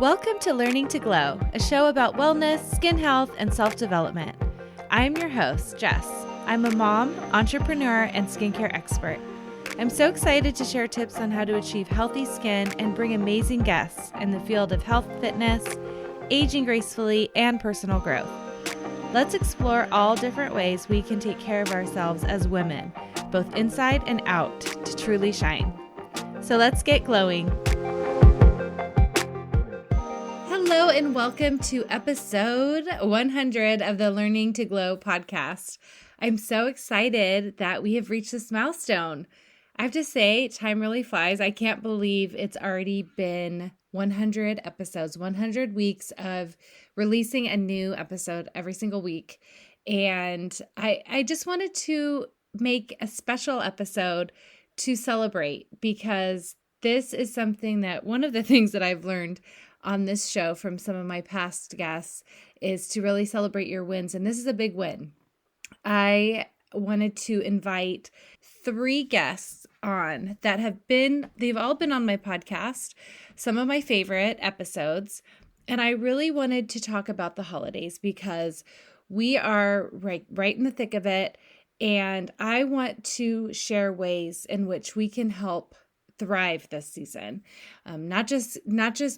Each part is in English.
Welcome to Learning to Glow, a show about wellness, skin health, and self-development. I'm your host, Jess. I'm a mom, entrepreneur, and skincare expert. I'm so excited to share tips on how to achieve healthy skin and bring amazing guests in the field of health, fitness, aging gracefully, and personal growth. Let's explore all different ways we can take care of ourselves as women, both inside and out, to truly shine. So let's get glowing. Hello and welcome to episode 100 of the Learning to Glow podcast. I'm so excited that we have reached this milestone. I have to say, time really flies. I can't believe it's already been 100 episodes, 100 weeks of releasing a new episode every single week. And I just wanted to make a special episode to celebrate, because this is something that one of the things that I've learned on this show from some of my past guests is to really celebrate your wins. And this is a big win. I wanted to invite 3 guests on that they've all been on my podcast, some of my favorite episodes. And I really wanted to talk about the holidays because we are right in the thick of it. And I want to share ways in which we can help thrive this season, not just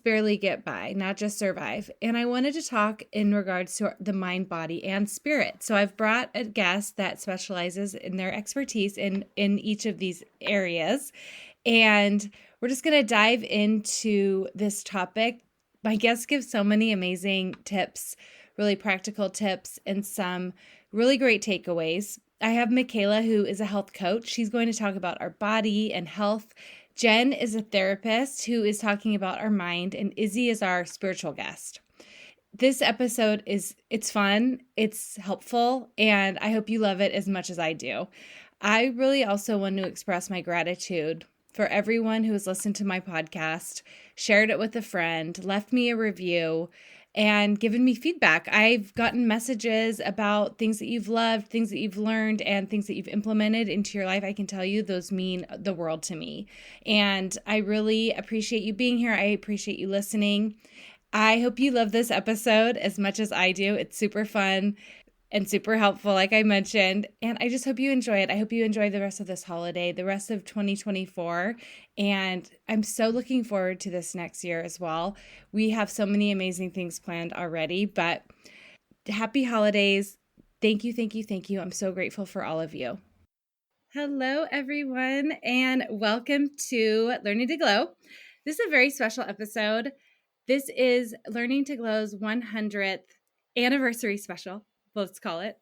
barely get by, not just survive. And I wanted to talk in regards to the mind, body, and spirit. So I've brought a guest that specializes in their expertise in each of these areas, and we're just going to dive into this topic. My guest gives so many amazing tips, really practical tips, and some really great takeaways. I have Michaela, who is a health coach. She's going to talk about our body and health. Jen is a therapist who is talking about our mind, and Izzy is our spiritual guest. This episode it's fun, it's helpful, and I hope you love it as much as I do. I really also want to express my gratitude for everyone who has listened to my podcast, shared it with a friend, left me a review, and given me feedback. I've gotten messages about things that you've loved, things that you've learned, and things that you've implemented into your life. I can tell you those mean the world to me. And I really appreciate you being here. I appreciate you listening. I hope you love this episode as much as I do. It's super fun and super helpful, like I mentioned. And I just hope you enjoy it. I hope you enjoy the rest of this holiday, the rest of 2024. And I'm so looking forward to this next year as well. We have so many amazing things planned already, but happy holidays. Thank you, thank you, thank you. I'm so grateful for all of you. Hello, everyone, and welcome to Learning to Glow. This is a very special episode. This is Learning to Glow's 100th anniversary special, let's call it.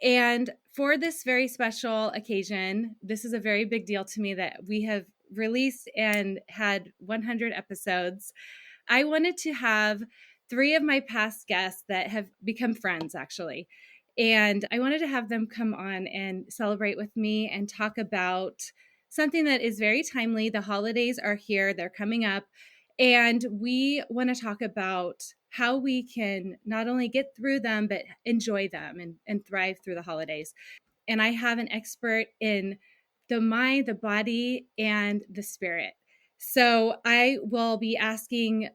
And for this very special occasion, this is a very big deal to me that we have released and had 100 episodes. I wanted to have 3 of my past guests that have become friends, actually. And I wanted to have them come on and celebrate with me and talk about something that is very timely. The holidays are here, they're coming up. And we want to talk about how we can not only get through them, but enjoy them and thrive through the holidays. And I have an expert in the mind, the body, and the spirit. So I will be asking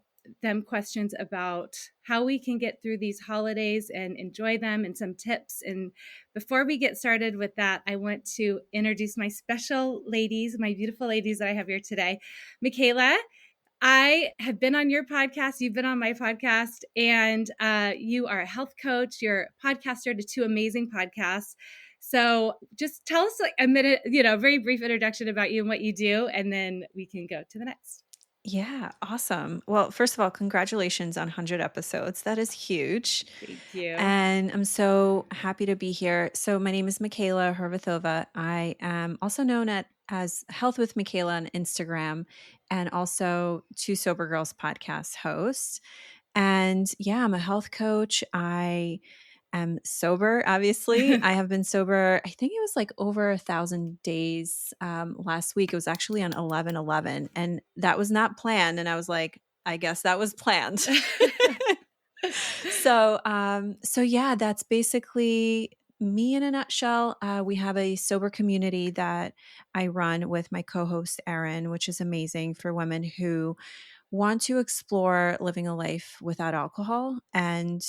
them questions about how we can get through these holidays and enjoy them, and some tips. And before we get started with that, I want to introduce my special ladies, my beautiful ladies that I have here today. Michaela, I have been on your podcast. You've been on my podcast, and you are a health coach. You're a podcaster to 2 amazing podcasts. So just tell us like a minute, very brief introduction about you and what you do, and then we can go to the next. Yeah, awesome. Well, first of all, congratulations on 100 episodes. That is huge. Thank you. And I'm so happy to be here. So my name is Michaela Horvathova. I am also known as Health with Michaela on Instagram, and also 2 Sober Girls podcast host. And yeah, I'm a health coach. I am sober, obviously. I have been sober, I think it was like over 1,000 days last week. It was actually on 11/11, and that was not planned. And I was like, I guess that was planned. So yeah, that's basically me in a nutshell. We have a sober community that I run with my co-host Erin, which is amazing for women who want to explore living a life without alcohol. And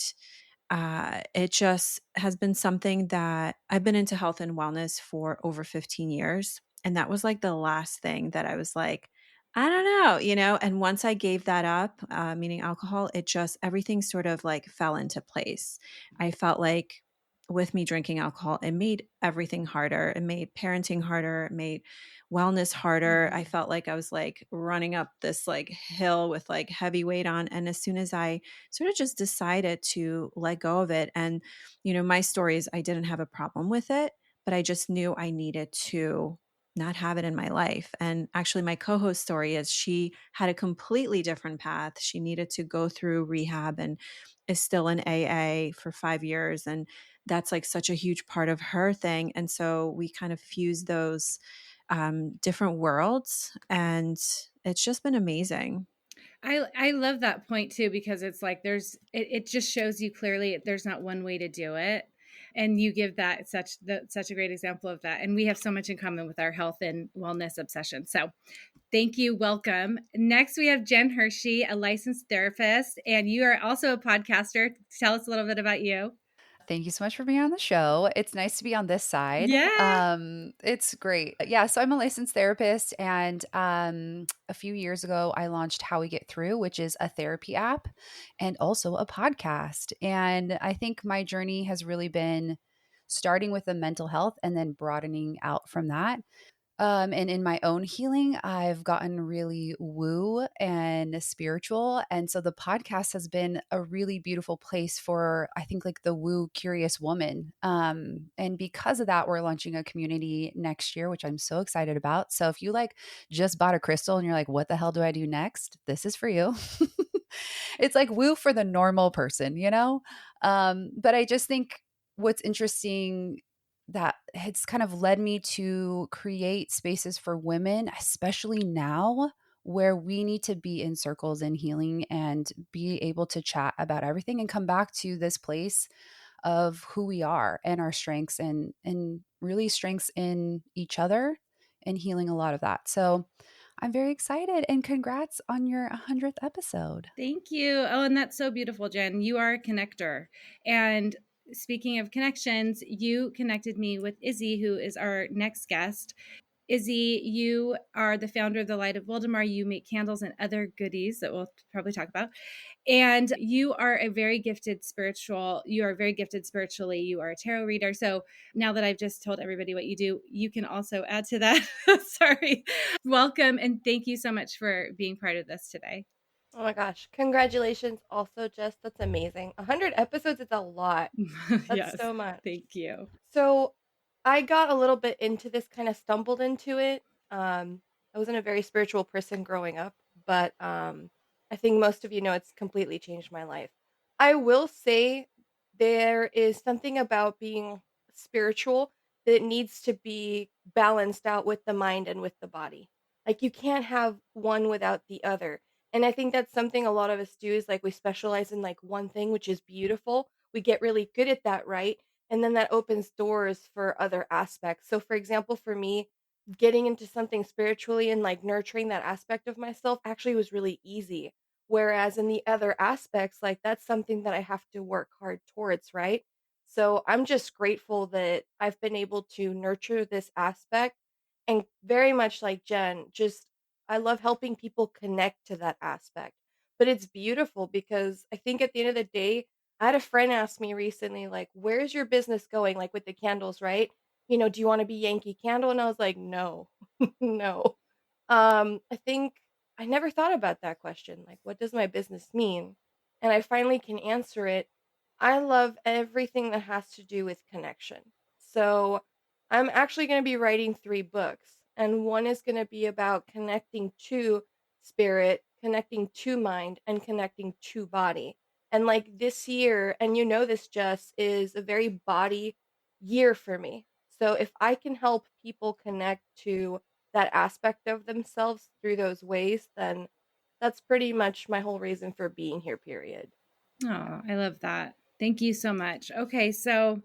it just has been something that I've been into health and wellness for over 15 years. And that was like the last thing that I was like, I don't know, And once I gave that up, meaning alcohol, it just, everything sort of like fell into place. I felt like with me drinking alcohol, it made everything harder. It made parenting harder. It made wellness harder. I Mhm. felt like I was like running up this like hill with like heavy weight on. And as soon as I sort of just decided to let go of it. And, my story is I didn't have a problem with it, but I just knew I needed to not have it in my life. And actually, my co host story is she had a completely different path. She needed to go through rehab and is still in AA for 5 years. And that's like such a huge part of her thing. And so we kind of fuse those different worlds. And it's just been amazing. I love that point too, because it's like it just shows you clearly there's not one way to do it. And you give that such a great example of that. And we have so much in common with our health and wellness obsession. So thank you. Welcome. Next, we have Jen Hershey, a licensed therapist, and you are also a podcaster. Tell us a little bit about you. Thank you so much for being on the show. It's nice to be on this side. Yeah. It's great. Yeah, so I'm a licensed therapist, and a few years ago, I launched How We Get Through, which is a therapy app and also a podcast. And I think my journey has really been starting with the mental health and then broadening out from that. And in my own healing, I've gotten really woo and spiritual. And so the podcast has been a really beautiful place for, I think, like the woo curious woman. And because of that, we're launching a community next year, which I'm so excited about. So if you like just bought a crystal and you're like, what the hell do I do next? This is for you. It's like woo for the normal person, you know? But I just think what's interesting that it's kind of led me to create spaces for women, especially now where we need to be in circles and healing and be able to chat about everything and come back to this place of who we are and our strengths and really strengths in each other and healing a lot of that. So I'm very excited and congrats on your 100th episode. Thank you. Oh, and that's so beautiful, Jen. You are a connector. And speaking of connections, you connected me with Izzy, who is our next guest. Izzy, you are the founder of the Light of Wildemar. You make candles and other goodies that we'll probably talk about. And you are you are very gifted spiritually. You are a tarot reader. So now that I've just told everybody what you do, you can also add to that. Sorry. Welcome. And thank you so much for being part of this today. Oh my gosh. Congratulations also, Jess. That's amazing. 100 episodes is a lot. That's Yes. so much. Thank you. So I got a little bit into this, kind of stumbled into it. I wasn't a very spiritual person growing up, but I think most of you know it's completely changed my life. I will say there is something about being spiritual that needs to be balanced out with the mind and with the body. Like you can't have one without the other. And I think that's something a lot of us do is like we specialize in like one thing, which is beautiful. We get really good at that, right? And then that opens doors for other aspects. So, for example, for me, getting into something spiritually and like nurturing that aspect of myself actually was really easy. Whereas in the other aspects, like that's something that I have to work hard towards, right? So, I'm just grateful that I've been able to nurture this aspect and very much like Jen, just I love helping people connect to that aspect. But it's beautiful because I think at the end of the day, I had a friend ask me recently, like, where's your business going? Like with the candles, right? Do you want to be Yankee Candle? And I was like, no, no. I think I never thought about that question. Like, what does my business mean? And I finally can answer it. I love everything that has to do with connection. So I'm actually going to be writing 3 books, and one is going to be about connecting to spirit, connecting to mind, and connecting to body. And like this year, and you know this, Jess, is a very body year for me. So if I can help people connect to that aspect of themselves through those ways, then that's pretty much my whole reason for being here, period. Oh, I love that. Thank you so much. Okay, so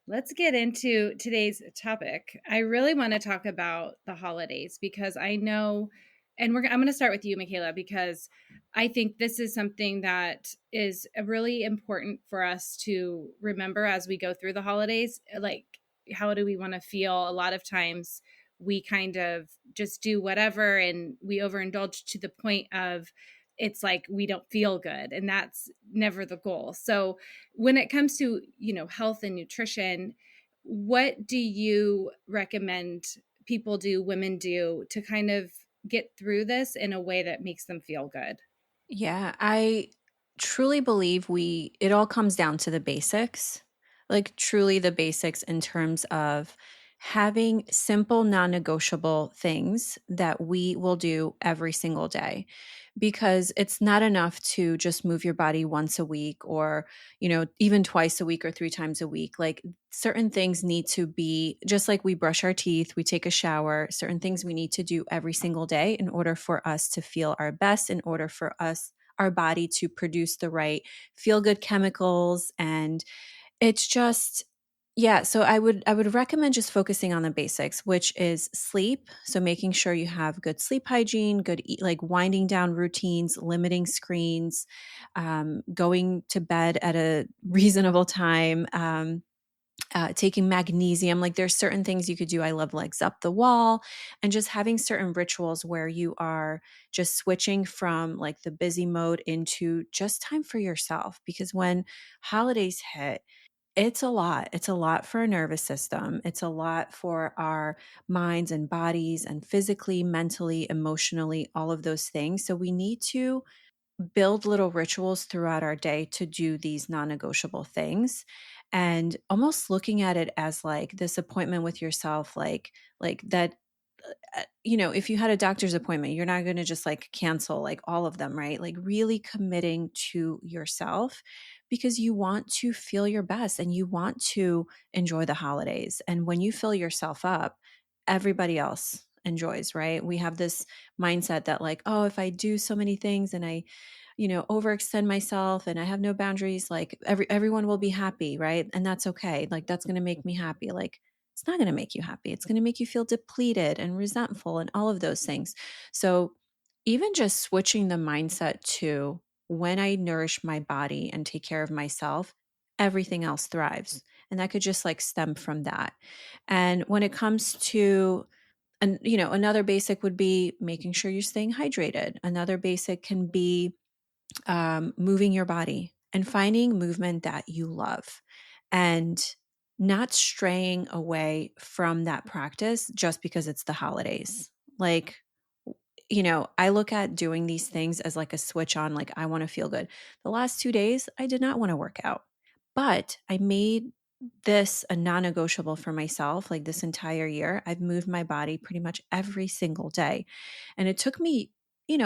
let's get into today's topic. I really want to talk about the holidays because I know and I'm going to start with you, Michaela, because I think this is something that is really important for us to remember as we go through the holidays. Like, how do we want to feel? A lot of times we kind of just do whatever, and we overindulge to the point of it's like we don't feel good, and that's never the goal. So when it comes to, health and nutrition, what do you recommend people do, women do, to kind of get through this in a way that makes them feel good? Yeah, I truly believe it all comes down to the basics, like truly the basics in terms of having simple, non negotiable things that we will do every single day. Because it's not enough to just move your body once a week or, even twice a week or 3 times a week. Like certain things need to be just like we brush our teeth, we take a shower, certain things we need to do every single day in order for us to feel our best, in order for our body to produce the right feel good chemicals. And it's just, yeah, so I would recommend just focusing on the basics, which is sleep. So making sure you have good sleep hygiene, good like winding down routines, limiting screens, going to bed at a reasonable time, taking magnesium. Like there's certain things you could do. I love legs up the wall, and just having certain rituals where you are just switching from like the busy mode into just time for yourself. Because when holidays hit, it's a lot. It's a lot for our nervous system. It's a lot for our minds and bodies, and physically, mentally, emotionally, all of those things. So we need to build little rituals throughout our day to do these non-negotiable things, and almost looking at it as like this appointment with yourself, like that. If you had a doctor's appointment, you're not going to just like cancel like all of them, right? Like really committing to yourself, because you want to feel your best and you want to enjoy the holidays. And when you fill yourself up, everybody else enjoys, right? We have this mindset that like, oh, if I do so many things and I overextend myself and I have no boundaries, like everyone will be happy, right? And that's okay. Like that's going to make me happy. Like it's not going to make you happy. It's going to make you feel depleted and resentful and all of those things. So even just switching the mindset to when I nourish my body and take care of myself, everything else thrives. And that could just like stem from that. And when it comes to another basic would be making sure you're staying hydrated. Another basic can be moving your body and finding movement that you love, and not straying away from that practice just because it's the holidays. Like, I look at doing these things as like a switch on, like, I want to feel good. The last 2 days, I did not want to work out, but I made this a non negotiable for myself. Like this entire year, I've moved my body pretty much every single day. And it took me,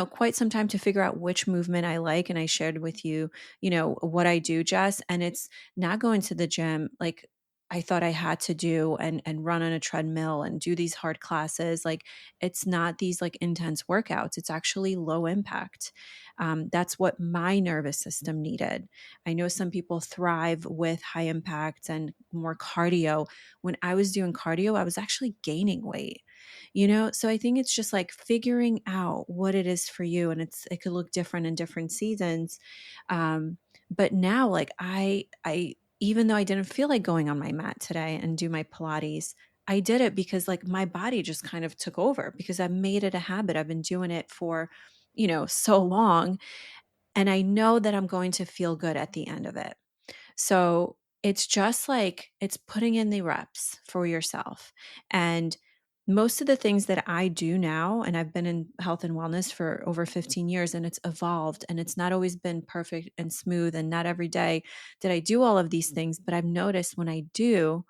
quite some time to figure out which movement I like. And I shared with you, what I do, Jess. And it's not going to the gym like I thought I had to do, and run on a treadmill and do these hard classes. Like it's not these like intense workouts. It's actually low impact. That's what my nervous system needed. I know some people thrive with high impact and more cardio. When I was doing cardio, I was actually gaining weight. So I think it's just like figuring out what it is for you, and it could look different in different seasons. But now, like I even though I didn't feel like going on my mat today and do my Pilates, I did it because like my body just kind of took over, because I made it a habit. I've been doing it for, so long, and I know that I'm going to feel good at the end of it. So it's just like it's putting in the reps for yourself. And most of the things that I do now, and I've been in health and wellness for over 15 years, and it's evolved, and it's not always been perfect and smooth. And not every day did I do all of these things, but I've noticed when I do,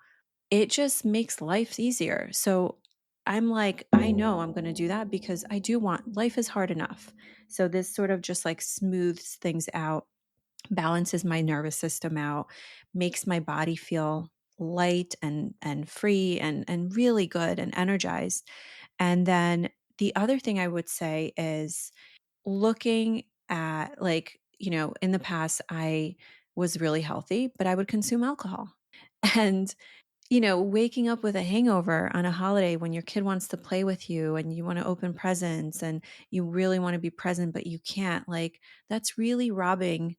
it just makes life easier. So I'm like, I know I'm going to do that because I do want life is hard enough. So this sort of just like smooths things out, balances my nervous system out, makes my body feel light and free and really good and energized. And then the other thing I would say is looking at like, in the past I was really healthy, but I would consume alcohol. And waking up with a hangover on a holiday when your kid wants to play with you and you want to open presents and you really want to be present, but you can't, like, that's really robbing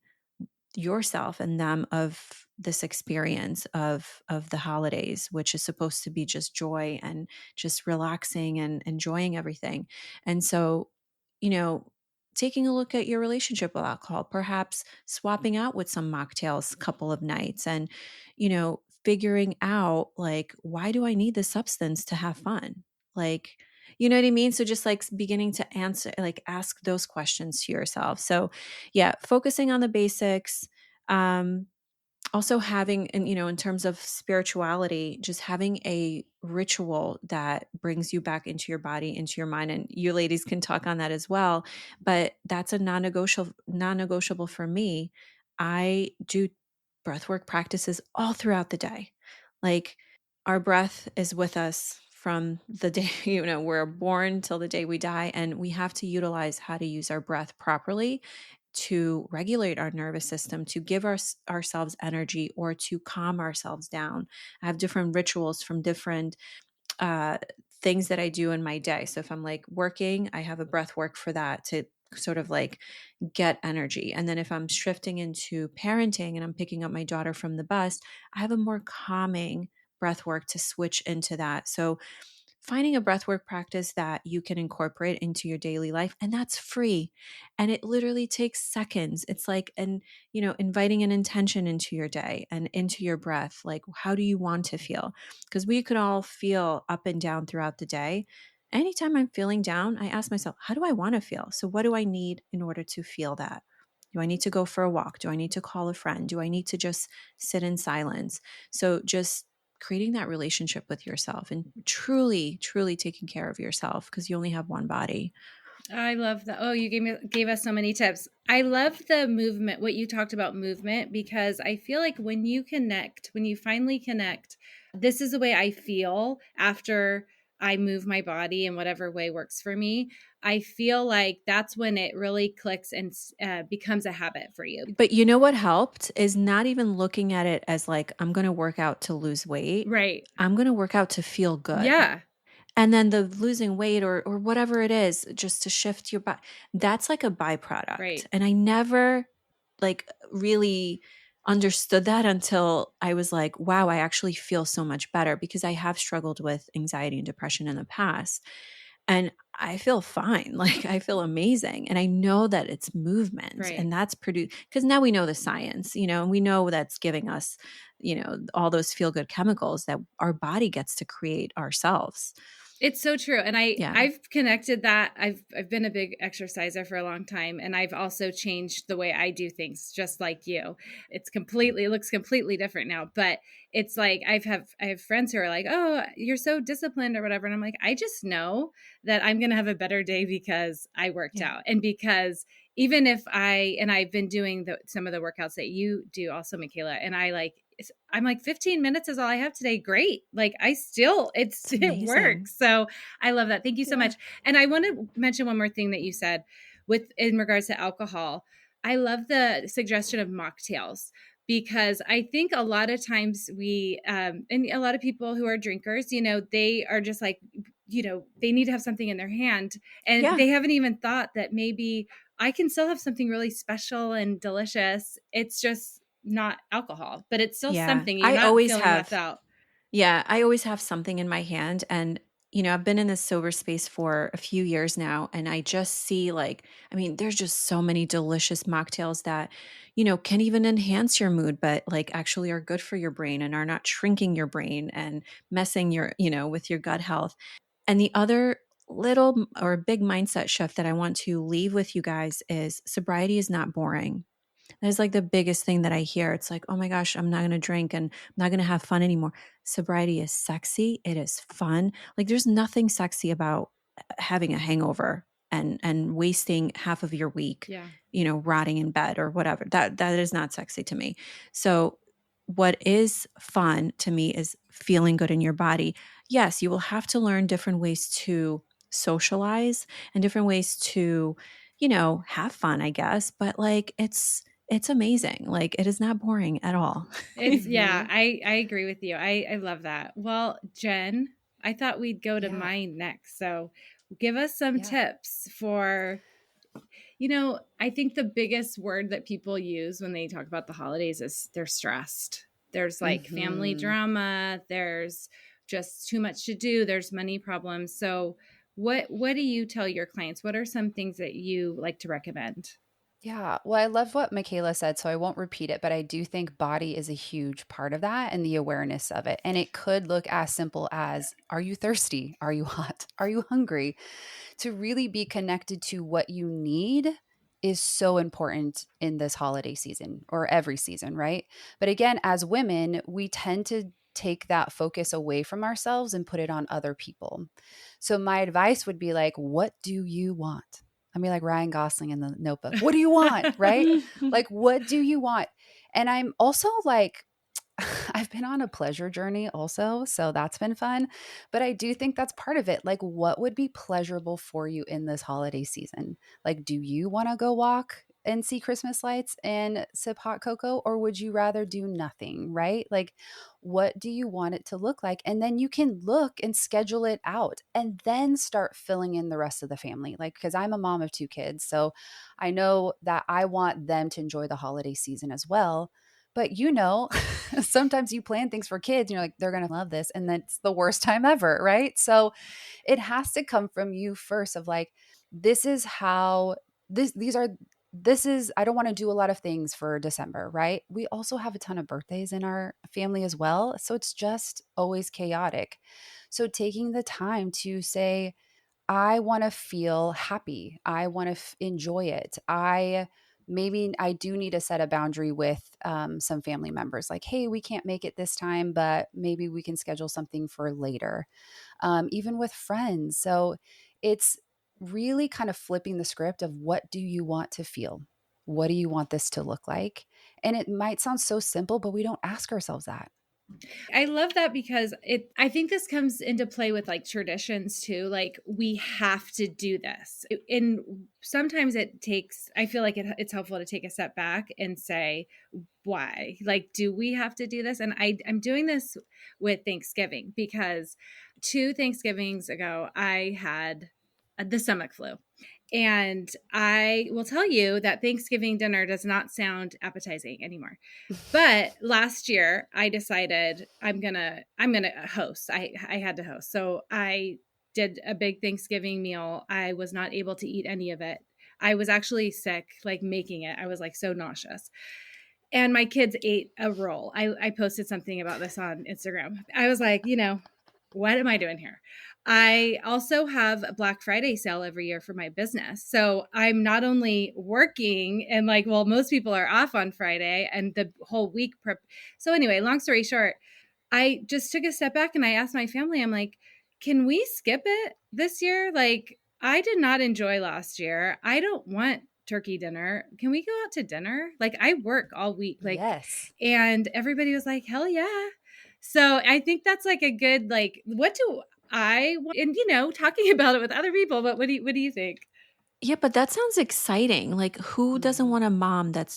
yourself and them of this experience of the holidays, which is supposed to be just joy and just relaxing and enjoying everything. And so, you know taking a look at your relationship with alcohol, perhaps swapping out with some mocktails a couple of nights, and figuring out, like, why do I need this substance to have fun? Like, you know what I mean? So just like beginning to answer, like, ask those questions to yourself. So yeah, focusing on the basics. um Also having, and in terms of spirituality, just having a ritual that brings you back into your body, into your mind, and you ladies can talk on that as well, but that's a non-negotiable for me. I do breathwork practices all throughout the day. Like, our breath is with us from the day we're born till the day we die, and we have to utilize how to use our breath properly to regulate our nervous system, to give ourselves energy, or to calm ourselves down. I have different rituals from different uh, things that I do in my day. So if I'm like working, I have a breath work for that, to sort of like get energy. And then if I'm shifting into parenting and I'm picking up my daughter from the bus, I have a more calming breath work to switch into that. So finding a breathwork practice that you can incorporate into your daily life, and that's free, and it literally takes seconds. It's like, and inviting an intention into your day and into your breath, like, how do you want to feel? Because we could all feel up and down throughout the day. Anytime I'm feeling down, I ask myself, how do I want to feel? So what do I need in order to feel that? Do I need to go for a walk? Do I need to call a friend? Do I need to just sit in silence? So just creating that relationship with yourself and truly, truly taking care of yourself, because you only have one body. I love that. Oh, you gave us so many tips. I love the movement, what you talked about movement, because I feel like when you finally connect, this is the way I feel after I move my body in whatever way works for me. I feel like that's when it really clicks and becomes a habit for you. But you know what helped is not even looking at it as like, I'm going to work out to lose weight. Right. I'm going to work out to feel good. Yeah. And then the losing weight or whatever it is, just to shift your body, that's like a byproduct. Right. And I never like really understood that until I was like, wow, I actually feel so much better, because I have struggled with anxiety and depression in the past. And I feel fine. Like, I feel amazing. And I know that it's movement, Right. and that's produced, because now we know the science, and we know that's giving us, all those feel good chemicals that our body gets to create ourselves. It's so true. And Yeah. I've connected that. I've been a big exerciser for a long time, and I've also changed the way I do things, just like you. It looks completely different now, but it's like I have friends who are like, "Oh, you're so disciplined," or whatever. And I'm like, I just know that I'm going to have a better day because I worked out, and because even if I've been doing some of the workouts that you do also, Michaela, and I'm like, 15 minutes is all I have today. Great. Like, it works. So I love that. Thank you so much. And I want to mention one more thing that you said in regards to alcohol. I love the suggestion of mocktails, because I think a lot of times and a lot of people who are drinkers, they are just like, they need to have something in their hand, and they haven't even thought that maybe I can still have something really special and delicious. It's just not alcohol, but it's still something. You're not feeling left out. Yeah, I always have something in my hand. And, I've been in this sober space for a few years now, and I just see, like, I mean, there's just so many delicious mocktails that, can even enhance your mood, but like actually are good for your brain and are not shrinking your brain and messing with your gut health. And the other little or big mindset shift that I want to leave with you guys is sobriety is not boring. That is like the biggest thing that I hear. It's like, oh my gosh, I'm not going to drink and I'm not going to have fun anymore. Sobriety is sexy. It is fun. Like, there's nothing sexy about having a hangover and wasting half of your week, rotting in bed or whatever. That is not sexy to me. So what is fun to me is feeling good in your body. Yes, you will have to learn different ways to socialize and different ways to, have fun, I guess. But like, it's amazing. Like, it is not boring at all. It's yeah, Mhm. I agree with you. I love that. Well, Jen, I thought we'd go to Yeah. mine next. So give us some Yeah. tips for, I think the biggest word that people use when they talk about the holidays is they're stressed. There's like family Mhm. drama, there's just too much to do, there's money problems. So what do you tell your clients? What are some things that you like to recommend? Yeah. Well, I love what Michaela said, so I won't repeat it, but I do think body is a huge part of that and the awareness of it. And it could look as simple as, are you thirsty? Are you hot? Are you hungry? To really be connected to what you need is so important in this holiday season or every season, right? But again, as women, we tend to take that focus away from ourselves and put it on other people. So my advice would be like, what do you want? I mean, like Ryan Gosling in the Notebook. What do you want? Right? Like, what do you want? And I'm also like, I've been on a pleasure journey also, so that's been fun. But I do think that's part of it. Like, what would be pleasurable for you in this holiday season? Like, do you want to go walk and see Christmas lights and sip hot cocoa, or would you rather do nothing, right? Like, what do you want it to look like? And then you can look and schedule it out and then start filling in the rest of the family. Like, because I'm a mom of two kids, so I know that I want them to enjoy the holiday season as well. But sometimes you plan things for kids and you're like, they're going to love this. And that's the worst time ever. Right. So it has to come from you first of like, this is how these are, this is, I don't want to do a lot of things for December. Right. We also have a ton of birthdays in our family as well. So it's just always chaotic. So taking the time to say, I want to feel happy. I want to enjoy it. Maybe I do need to set a boundary with some family members like, hey, we can't make it this time, but maybe we can schedule something for later, even with friends. So it's really kind of flipping the script of what do you want to feel? What do you want this to look like? And it might sound so simple, but we don't ask ourselves that. I love that because I think this comes into play with like traditions too. Like we have to do this. And sometimes I feel like it's helpful to take a step back and say, why? Like, do we have to do this? And I'm doing this with Thanksgiving because 2 Thanksgivings ago, I had the stomach flu. And I will tell you that Thanksgiving dinner does not sound appetizing anymore. But last year I decided I'm gonna host. I had to host. So I did a big Thanksgiving meal. I was not able to eat any of it. I was actually sick, like making it. I was like so nauseous. And my kids ate a roll. I posted something about this on Instagram. I was like, what am I doing here? I also have a Black Friday sale every year for my business. So I'm not only working and like, well, most people are off on Friday and the whole week prep. So anyway, long story short, I just took a step back and I asked my family, I'm like, can we skip it this year? Like, I did not enjoy last year. I don't want turkey dinner. Can we go out to dinner? Like, I work all week. Like, Yes. and everybody was like, hell yeah. So I think that's like a good, like, what do I want? And, talking about it with other people, but what do you think? Yeah, but that sounds exciting. Like, who doesn't Hmm. want a mom that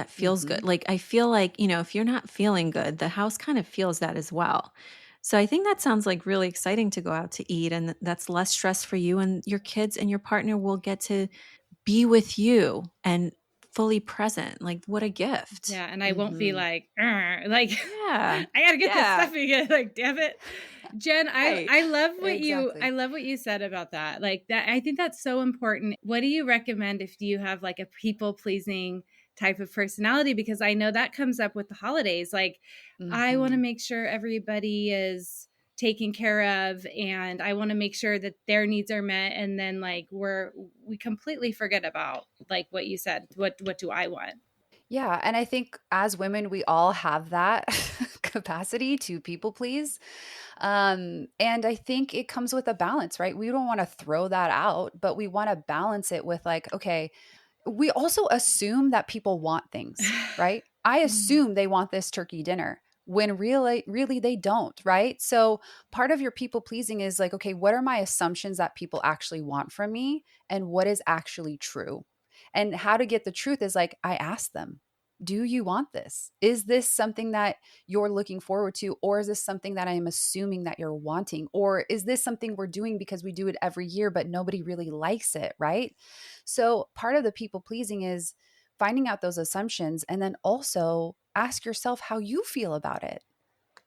feels good? Hmm. Like, I feel like, if you're not feeling good, the house kind of feels that as well. So I think that sounds like really exciting to go out to eat, and that's less stress for you, and your kids and your partner will get to be with you and fully present. Like, what a gift. Yeah, and I won't be Hmm. like, like Yeah. I gotta get this Yeah. stuff again. Like, damn it. Jen, I Right. I love what you I Exactly. love what you said about that. Like that I think that's so important. What do you recommend if you have like a people pleasing type of personality? Because I know that comes up with the holidays. Like I want to Hmm. make sure everybody is taken care of and I want to make sure that their needs are met and then like we completely forget about like what you said. What do I want? Yeah. And I think as women, we all have that capacity to people please. And I think it comes with a balance, right? We don't want to throw that out, but we want to balance it with like, okay, we also assume that people want things, right? I Mhm. assume they want this turkey dinner when really they don't, right? So part of your people pleasing is like, okay, what are my assumptions that people actually want from me and what is actually true? And how to get the truth is like, I ask them. do you want this? Is this something that you're looking forward to? Or is this something that I am assuming that you're wanting? Or is this something we're doing because we do it every year, but nobody really likes it, right? So part of the people pleasing is finding out those assumptions and then also ask yourself how you feel about it.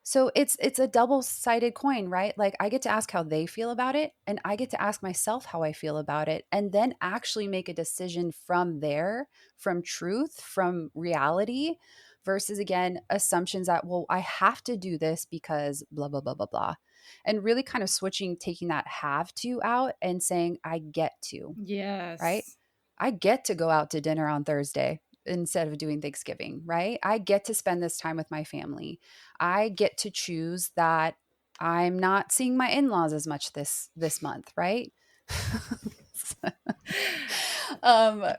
So it's a double-sided coin, right? Like I get to ask how they feel about it and I get to ask myself how I feel about it and then actually make a decision from there, from truth, from reality versus again assumptions that well I have to do this because blah blah blah blah blah. And really kind of switching taking that have to out and saying I get to, right? Yes. I get to go out to dinner on Thursday instead of doing Thanksgiving, right? I get to spend this time with my family. I get to choose that I'm not seeing my in-laws as much this month, right?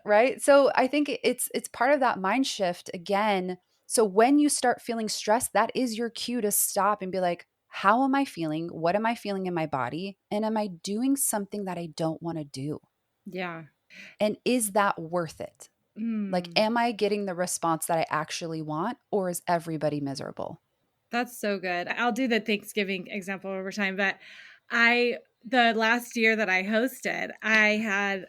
Right? So I think it's part of that mind shift again. So when you start feeling stressed, that is your cue to stop and be like, how am I feeling? What am I feeling in my body? And am I doing something that I don't want to do? Yeah. And is that worth it? Like, Mm. am I getting the response that I actually want, or is everybody miserable? That's so good. I'll do the Thanksgiving example over time, but the last year that I hosted, I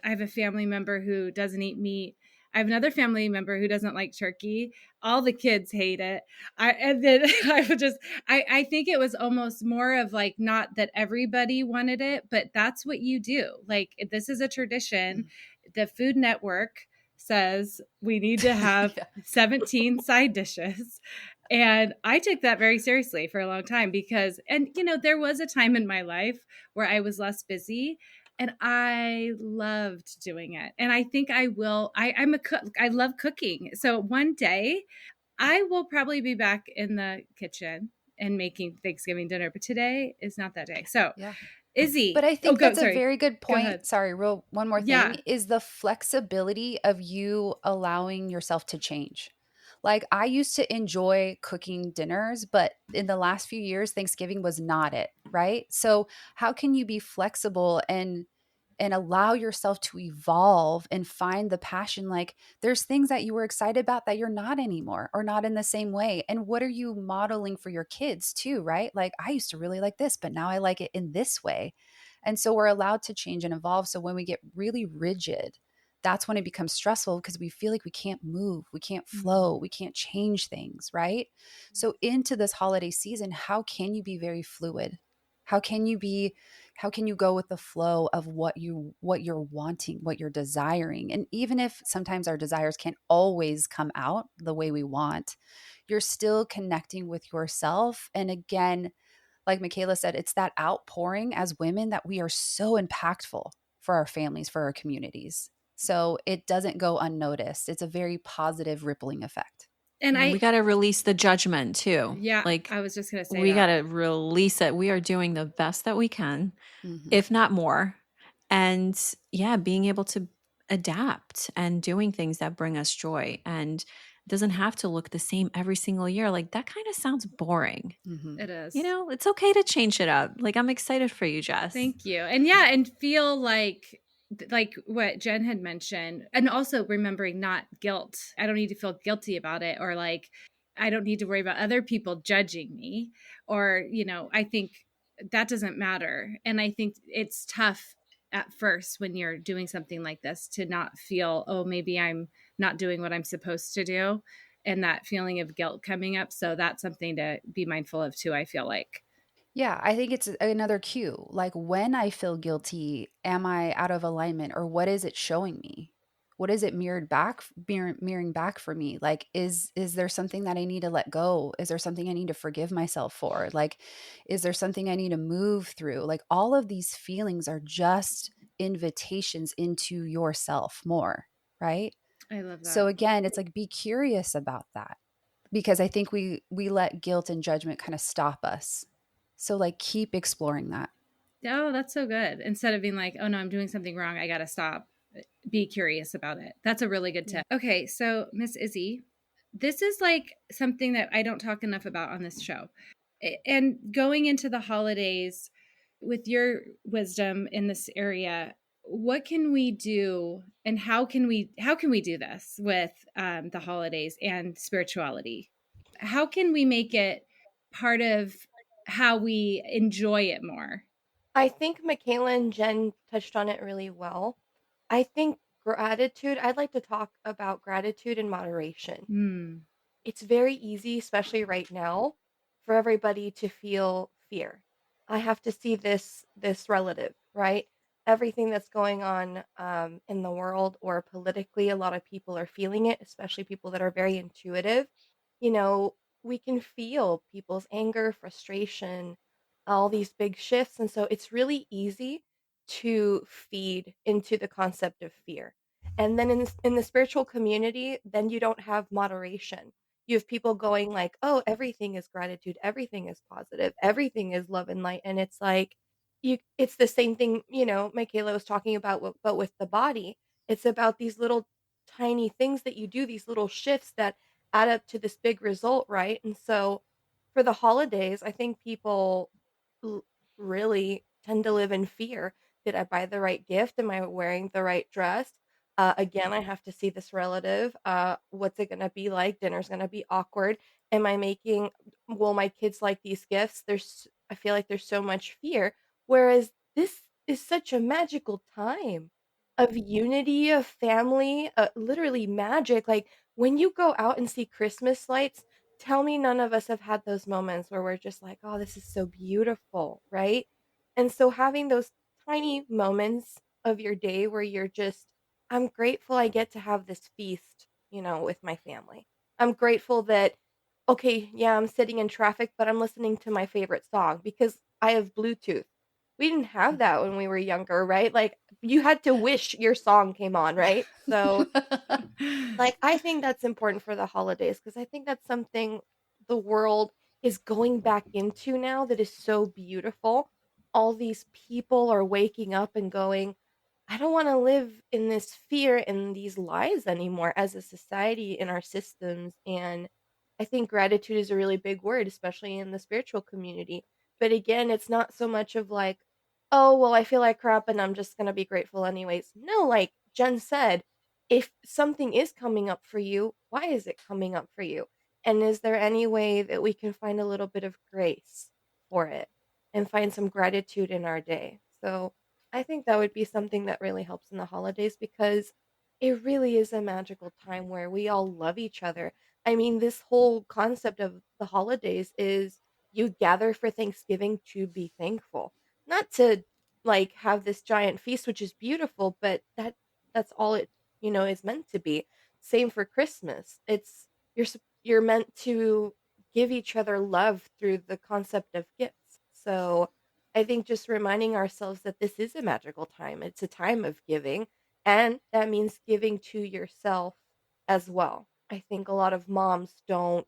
have a family member who doesn't eat meat. I have another family member who doesn't like turkey. All the kids hate it. And then I think it was almost more of like, not that everybody wanted it, but that's what you do. Like, this is a tradition. The Food Network says we need to have Yeah. 17 side dishes. And I took that very seriously for a long time because, and there was a time in my life where I was less busy and I loved doing it. And I think I will, I'm a cook. I love cooking. So one day I will probably be back in the kitchen and making Thanksgiving dinner, but today is not that day. So Yeah. But Izzy, I think that's a sorry, very good go point. ahead. Sorry, real one more thing Yeah. is the flexibility of you allowing yourself to change. Like I used to enjoy cooking dinners, but in the last few years, Thanksgiving was not it, right? So how can you be flexible and allow yourself to evolve and find the passion? Like there's things that you were excited about that you're not anymore or not in the same way. And what are you modeling for your kids too, right? Like I used to really like this, but now I like it in this way. And so we're allowed to change and evolve. So when we get really rigid, that's when it becomes stressful because we feel like we can't move, we can't flow, we can't change things, right? So into this holiday season, how can you be very fluid? How can you be how can you go with the flow of what you're wanting, what you're desiring? And even if sometimes our desires can't always come out the way we want, you're still connecting with yourself. And again, like Michaela said, it's that outpouring as women that we are so impactful for our families, for our communities. So it doesn't go unnoticed. It's a very positive rippling effect. And And we got to release the judgment too. yeah, Like, I was just going to say we got that. to release it. We are doing the best that we can, Mm-hmm. if not more. And yeah, being able to adapt and doing things that bring us joy. And it doesn't have to look the same every single year. Like, that kind of sounds boring. Mm-hmm. It is. It's okay to change it up. Like, I'm excited for you, Jess. Thank you. And yeah, and feel like what Jen had mentioned, and also remembering not guilt. I don't need to feel guilty about it, or like I don't need to worry about other people judging me, or I think that doesn't matter. And I think it's tough at first when you're doing something like this to not feel, oh, maybe I'm not doing what I'm supposed to do, and that feeling of guilt coming up. So that's something to be mindful of too, I feel like. Yeah, I think it's another cue. Like when I feel guilty, am I out of alignment or what is it showing me? What is it mirroring back for me? Like is there something that I need to let go? Is there something I need to forgive myself for? Like is there something I need to move through? Like all of these feelings are just invitations into yourself more, right? I love So that. again, it's like be curious about that because I think we let guilt and judgment kind of stop us. So like keep exploring that. Oh, that's so good. Instead of being like, oh no, I'm doing something wrong, I got to stop. Be curious about it. That's a really good Yeah. tip. Okay, so Miss Izzy, this is like something that I don't talk enough about on this show. And going into the holidays with your wisdom in this area, what can we do, and how can we do this with the holidays and spirituality? How can we make it part of how we enjoy it more? I think Michaela and Jen touched on it really well. I think gratitude, I'd like to talk about gratitude in moderation. Mm. It's very easy, especially right now, for everybody to feel fear. I have to see this relative, right? Everything that's going on in the world or politically, a lot of people are feeling it, especially people that are very intuitive. You know, we can feel people's anger, frustration, all these big shifts, and so it's really easy to feed into the concept of fear. And then in the spiritual community, then you don't have moderation. You have people going like, "Oh, everything is gratitude, everything is positive, everything is love and light." And it's like it's the same thing, Michaela was talking about but with the body. It's about these little tiny things that you do, these little shifts that add up to this big result, right? And so for the holidays, I think people l- really tend to live in fear. Did I buy the right gift? Am I wearing the right dress? Again, I have to see this relative. What's it going to be like? Dinner's going to be awkward. Am I making, will my kids like these gifts? I feel like there's so much fear. Whereas this is such a magical time of unity, of family, literally magic. Like when you go out and see Christmas lights, tell me none of us have had those moments where we're just like, oh, this is so beautiful, right? And so having those tiny moments of your day where you're just, I'm grateful I get to have this feast, with my family. I'm grateful that, okay, yeah, I'm sitting in traffic, but I'm listening to my favorite song because I have Bluetooth. We didn't have that when we were younger, right? Like you had to wish your song came on, right? So like, I think that's important for the holidays because I think that's something the world is going back into now that is so beautiful. All these people are waking up and going, I don't want to live in this fear and these lies anymore as a society in our systems. And I think gratitude is a really big word, especially in the spiritual community. But again, it's not so much of like, oh, well, I feel like crap and I'm just going to be grateful anyways. No, like Jen said, if something is coming up for you, why is it coming up for you? And is there any way that we can find a little bit of grace for it and find some gratitude in our day? So I think that would be something that really helps in the holidays because it really is a magical time where we all love each other. I mean, this whole concept of the holidays is you gather for Thanksgiving to be thankful, not to like have this giant feast, which is beautiful, but that's all it is meant to be. Same for Christmas. You're meant to give each other love through the concept of gifts. So I think just reminding ourselves that this is a magical time. It's a time of giving, and that means giving to yourself as well. I think a lot of moms don't,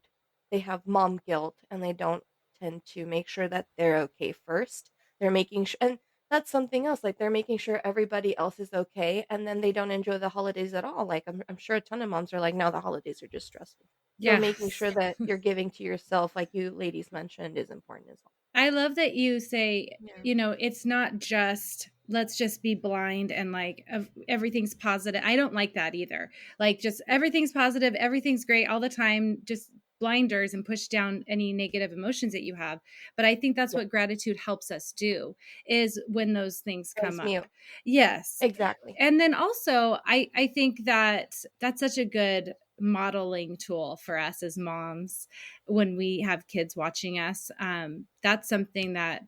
they have mom guilt and they don't tend to make sure that they're okay first. They're making sure, and that's something else. Like they're making sure everybody else is okay, and then they don't enjoy the holidays at all. Like I'm sure a ton of moms are like, no, the holidays are just stressful. So making Yes. sure that you're giving to yourself, like you ladies mentioned, is important as well. I love that you say, Yeah. it's not just let's just be blind and like everything's positive. I don't like that either. Like just everything's positive, everything's great all the time, just blinders and push down any negative emotions that you have. But I think that's Yeah. what gratitude helps us do is when those things come up. Transmute. Yes. Exactly. And then also I think that that's such a good modeling tool for us as moms when we have kids watching us. That's something that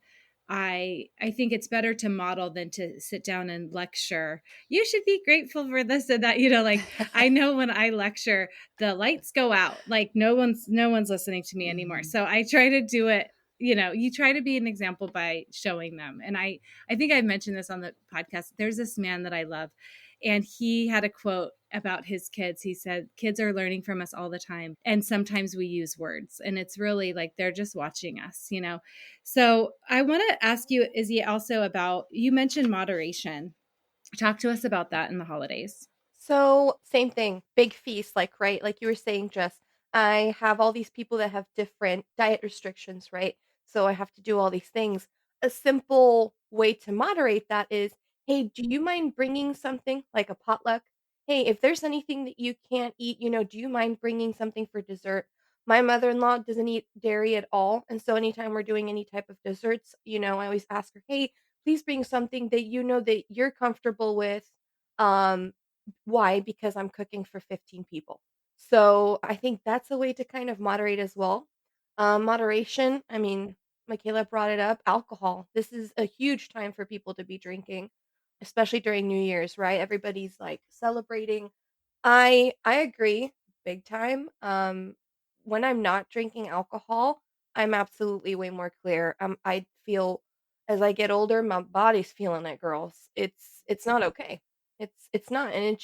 I think it's better to model than to sit down and lecture. You should be grateful for this and that. Like I know when I lecture, the lights go out. Like no one's listening to me anymore. So I try to do it. You try to be an example by showing them. And I think I mentioned this on the podcast. There's this man that I love, and he had a quote about his kids. He said, kids are learning from us all the time. And sometimes we use words, and it's really like they're just watching us. So I want to ask you, Izzy, also about, you mentioned moderation. Talk to us about that in the holidays. So, same thing, big feast, like, right? Like you were saying, Jess, I have all these people that have different diet restrictions, right? So I have to do all these things. A simple way to moderate that is "Hey, do you mind bringing something?" Like a potluck. "Hey, if there's anything that you can't eat, do you mind bringing something for dessert?" My mother-in-law doesn't eat dairy at all, and so anytime we're doing any type of desserts, I always ask her, "Hey, please bring something that you know that you're comfortable with." Um, why? Because I'm cooking for 15 people. So, I think that's a way to kind of moderate as well. Moderation, I mean, Michaela brought it up, alcohol. This is a huge time for people to be drinking, especially during New Year's, right? Everybody's, like, celebrating. I agree big time. When I'm not drinking alcohol, I'm absolutely way more clear. I feel as I get older, my body's feeling it, girls. It's not okay. It's not, and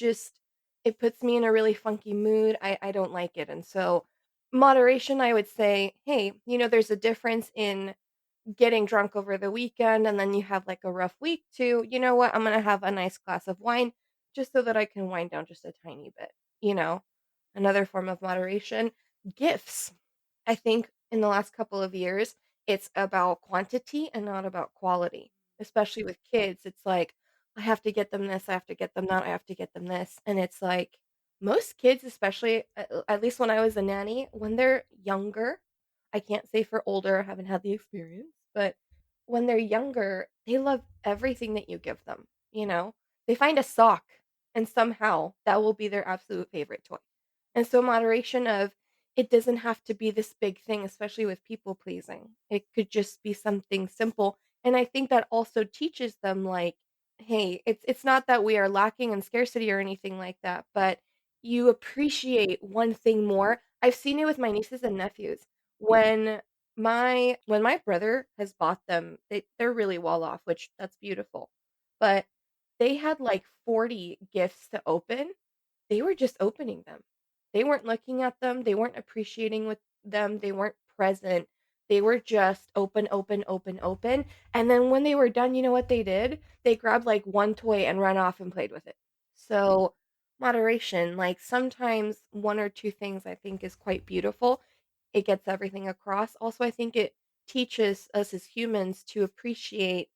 it puts me in a really funky mood. I don't like it, and so moderation, I would say, hey, there's a difference in getting drunk over the weekend and then you have like a rough week to, you know what, I'm gonna have a nice glass of wine just so that I can wind down just a tiny bit, you know? Another form of moderation. Gifts. I think in the last couple of years, it's about quantity and not about quality. Especially with kids, it's like, I have to get them this, I have to get them that, I have to get them this. And it's like most kids, especially at least when I was a nanny, when they're younger, I can't say for older, I haven't had the experience, but when they're younger, they love everything that you give them, you know? They find a sock and somehow that will be their absolute favorite toy. And so moderation of it doesn't have to be this big thing, especially with people pleasing. It could just be something simple. And I think that also teaches them like, hey, it's not that we are lacking in scarcity or anything like that, but you appreciate one thing more. I've seen it with my nieces and nephews. When my brother has bought them, they're really well off, which that's beautiful. But they had like 40 gifts to open. They were just opening them. They weren't looking at them, they weren't appreciating with them, they weren't present. They were just open, open, open, open, and then when they were done, you know what they did? They grabbed, like, one toy and ran off and played with it. So, moderation, like, sometimes 1 or 2 things I think is quite beautiful. It gets everything across. Also, I think it teaches us as humans to appreciate,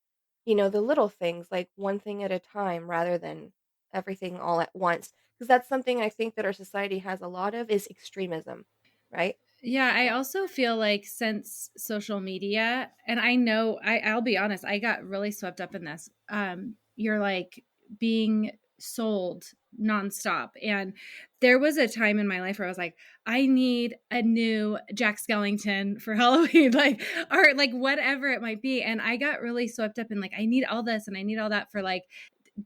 the little things, like, one thing at a time rather than everything all at once. 'Cause that's something I think that our society has a lot of is extremism, right? Yeah, I also feel like since social media, and I know I'll be honest, I got really swept up in this. You're like being sold nonstop. And there was a time in my life where I was like, I need a new Jack Skellington for Halloween, like, or like whatever it might be. And I got really swept up in like, I need all this and I need all that for like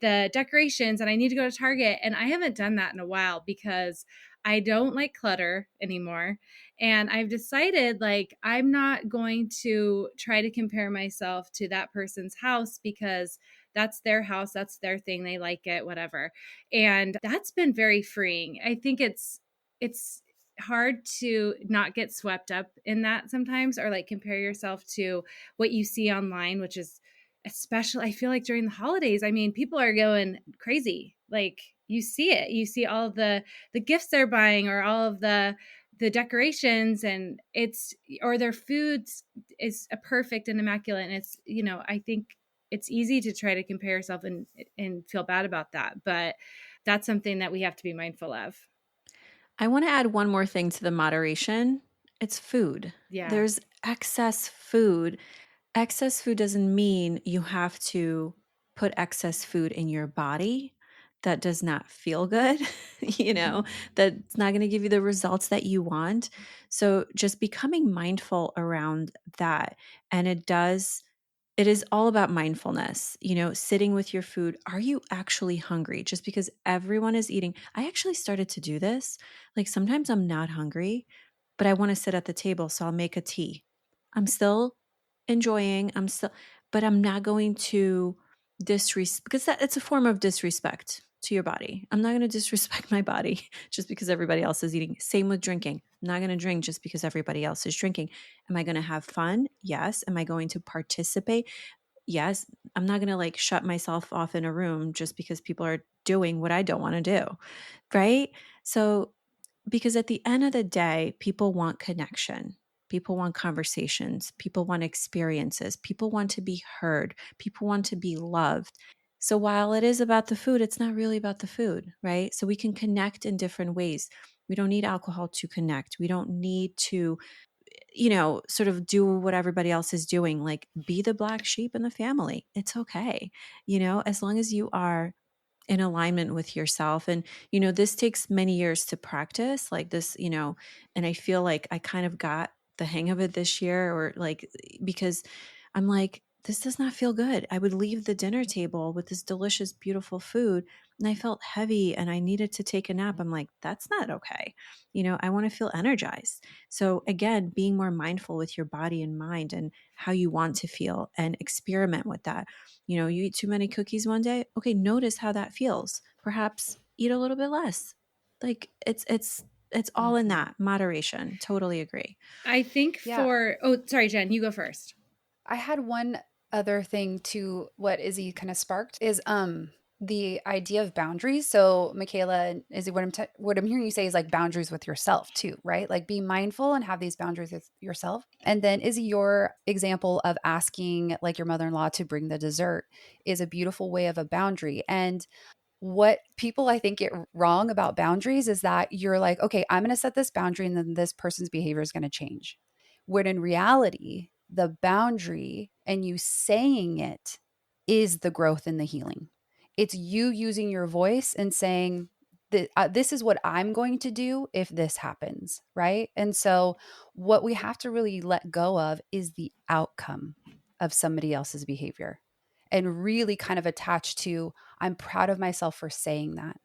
the decorations, and I need to go to Target. And I haven't done that in a while because I don't like clutter anymore. And I've decided like I'm not going to try to compare myself to that person's house because that's their house, that's their thing, they like it, whatever. And that's been very freeing. I think it's hard to not get swept up in that sometimes, or like compare yourself to what you see online, which is especially I feel like during the holidays, I mean, people are going crazy. Like you see it. You see all the gifts they're buying or all of the decorations, and it's or their foods is a perfect and immaculate, and it's I think it's easy to try to compare yourself and feel bad about that, but that's something that we have to be mindful of. I want to add one more thing to the moderation. It's food. Yeah. There's excess food. Excess food doesn't mean you have to put excess food in your body. That does not feel good, that's not going to give you the results that you want. So just becoming mindful around that. And it is all about mindfulness, sitting with your food. Are you actually hungry? Just because everyone is eating. I actually started to do this. Like sometimes I'm not hungry, but I want to sit at the table. So I'll make a tea. I'm still enjoying, but I'm not going to disrespect because it's a form of disrespect to your body. I'm not going to disrespect my body just because everybody else is eating. Same with drinking. I'm not going to drink just because everybody else is drinking. Am I going to have fun? Yes. Am I going to participate? Yes. I'm not going to like shut myself off in a room just because people are doing what I don't want to do. Right. So, because at the end of the day, people want connection. People want conversations. People want experiences. People want to be heard. People want to be loved. So while it is about the food, it's not really about the food, right? So we can connect in different ways. We don't need alcohol to connect. We don't need to, sort of do what everybody else is doing, like be the black sheep in the family. It's okay, as long as you are in alignment with yourself. And, this takes many years to practice like this, and I feel like I kind of got the hang of it this year, or like, because I'm like, this does not feel good. I would leave the dinner table with this delicious, beautiful food, and I felt heavy and I needed to take a nap. I'm like, that's not okay. I want to feel energized. So again, being more mindful with your body and mind and how you want to feel, and experiment with that. You eat too many cookies one day. Okay, notice how that feels. Perhaps eat a little bit less. Like it's all in that moderation. Totally agree. I think Yeah. sorry, Jen, you go first. I had one other thing to what Izzy kind of sparked is the idea of boundaries. So Michaela and Izzy, what I'm hearing you say is like boundaries with yourself too, right? Like be mindful and have these boundaries with yourself. And then Izzy, your example of asking like your mother-in-law to bring the dessert is a beautiful way of a boundary. And what people I think get wrong about boundaries is that you're like, okay, I'm going to set this boundary and then this person's behavior is going to change. When in reality, the boundary and you saying it is the growth and the healing. It's you using your voice and saying, this is what I'm going to do if this happens, right? And so, what we have to really let go of is the outcome of somebody else's behavior and really kind of attach to, I'm proud of myself for saying that.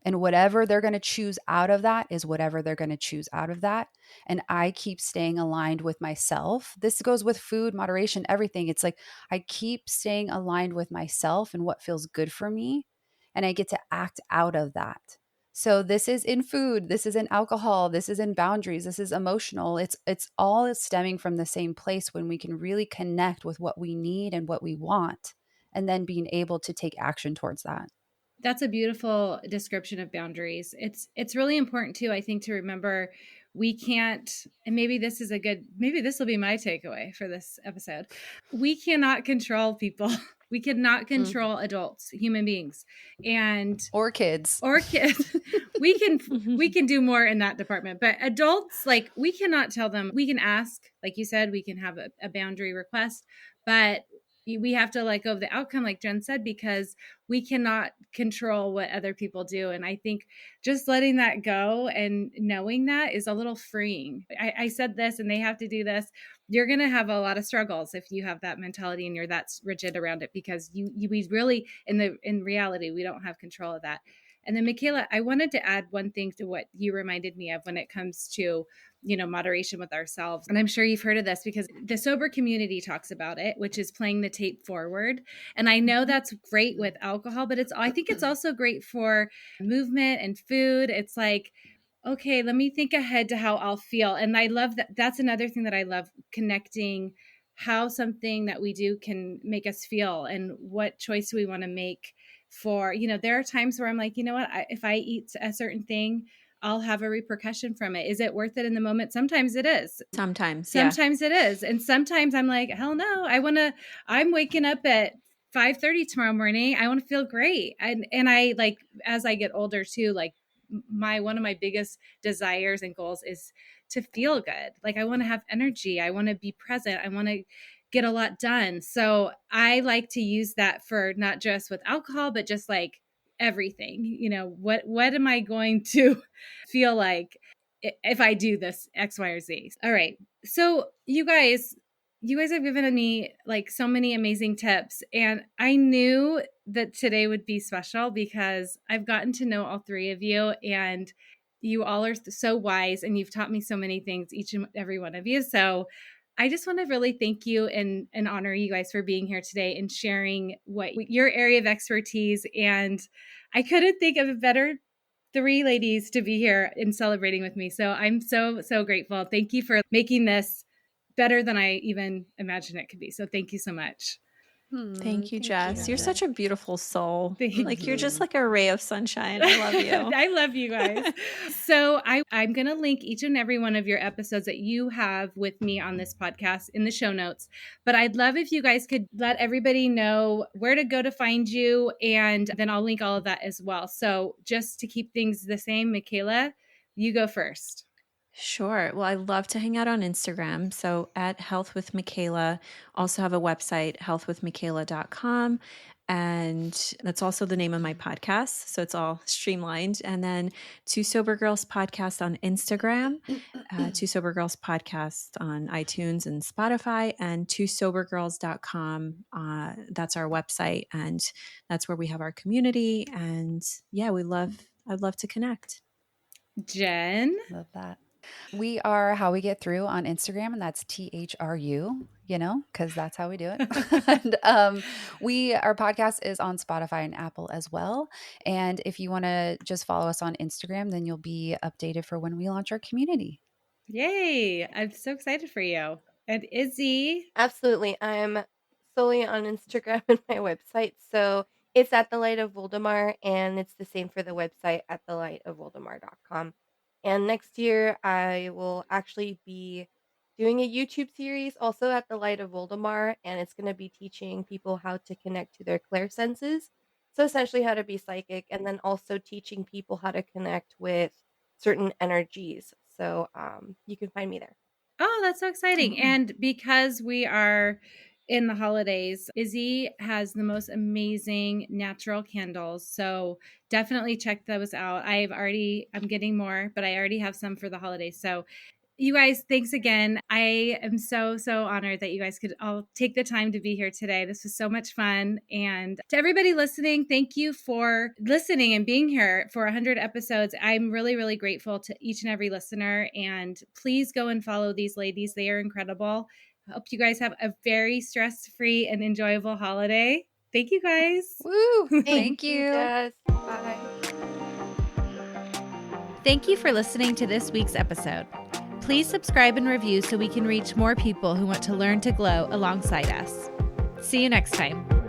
And whatever they're going to choose out of that is whatever they're going to choose out of that. And I keep staying aligned with myself. This goes with food, moderation, everything. It's like I keep staying aligned with myself and what feels good for me. And I get to act out of that. So this is in food, this is in alcohol, this is in boundaries, this is emotional. It's all stemming from the same place when we can really connect with what we need and what we want, and then being able to take action towards that. That's a beautiful description of boundaries. It's really important too, I think, to remember we can't, and maybe this will be my takeaway for this episode. We cannot control people. We cannot control adults, human beings, or kids. We can do more in that department, but adults, like, we cannot tell them. We can ask, like you said, we can have a boundary request, but we have to let go of the outcome, like Jen said, because we cannot control what other people do. And I think just letting that go and knowing that is a little freeing. I said this and they have to do this. You're going to have a lot of struggles if you have that mentality and you're that rigid around it, because we really, in reality, we don't have control of that. And then, Michaela, I wanted to add one thing to what you reminded me of when it comes to, moderation with ourselves. And I'm sure you've heard of this because the sober community talks about it, which is playing the tape forward. And I know that's great with alcohol, but I think it's also great for movement and food. It's like, okay, let me think ahead to how I'll feel. And I love that. That's another thing that I love, connecting how something that we do can make us feel and what choice we want to make for, there are times where I'm like, you know what, if I eat a certain thing, I'll have a repercussion from it. Is it worth it in the moment? Sometimes it is. Sometimes it is. And sometimes I'm like, hell no, I'm waking up at 5:30 tomorrow morning. I want to feel great. And I, like, as I get older too, like, one of my biggest desires and goals is to feel good. Like, I want to have energy. I want to be present. I want to get a lot done. So I like to use that for not just with alcohol, but just like everything. What am I going to feel like if I do this X, Y, or Z? All right. So you guys have given me like so many amazing tips, and I knew that today would be special because I've gotten to know all three of you, and you all are so wise, and you've taught me so many things, each and every one of you. So I just want to really thank you and honor you guys for being here today and sharing what your area of expertise. And I couldn't think of a better three ladies to be here and celebrating with me. So I'm so, so grateful. Thank you for making this better than I even imagined it could be. So thank you so much. Thank you, Jess. You're Jess. such a beautiful soul. Thank Like you're just you. like a ray of sunshine. I love you. I love you guys. So I'm going to link each and every one of your episodes that you have with me on this podcast in the show notes. But I'd love if you guys could let everybody know where to go to find you. And then I'll link all of that as well. So just to keep things the same, Michaela, you go first. Sure. Well, I love to hang out on Instagram. So at Health with Michaela, also have a website, healthwithmichaela.com. And that's also the name of my podcast. So it's all streamlined. And then Two Sober Girls Podcast on Instagram, Two Sober Girls Podcast on iTunes and Spotify, and twosobergirls.com. That's our website. And that's where we have our community. And yeah, I'd love to connect. Jen. Love that. We are How We Get Through on Instagram, and that's THRU, because that's how we do it. And our podcast is on Spotify and Apple as well. And if you want to just follow us on Instagram, then you'll be updated for when we launch our community. Yay. I'm so excited for you. And Izzy. Absolutely. I'm solely on Instagram and my website. So it's at the Light of Voldemar, and it's the same for the website at thelightofvoldemar.com. And next year, I will actually be doing a YouTube series also at the Light of Voldemar, and it's going to be teaching people how to connect to their clairsenses. So essentially how to be psychic, and then also teaching people how to connect with certain energies. So you can find me there. Oh, that's so exciting. And because we are in the holidays, Izzy has the most amazing natural candles. So definitely check those out. I'm getting more, but I already have some for the holidays. So you guys, thanks again. I am so, so honored that you guys could all take the time to be here today. This was so much fun. And to everybody listening, thank you for listening and being here for 100 episodes. I'm really, really grateful to each and every listener. And please go and follow these ladies. They are incredible. I hope you guys have a very stress-free and enjoyable holiday. Thank you guys. Woo! Thank you. Jess. Bye. Thank you for listening to this week's episode. Please subscribe and review so we can reach more people who want to learn to glow alongside us. See you next time.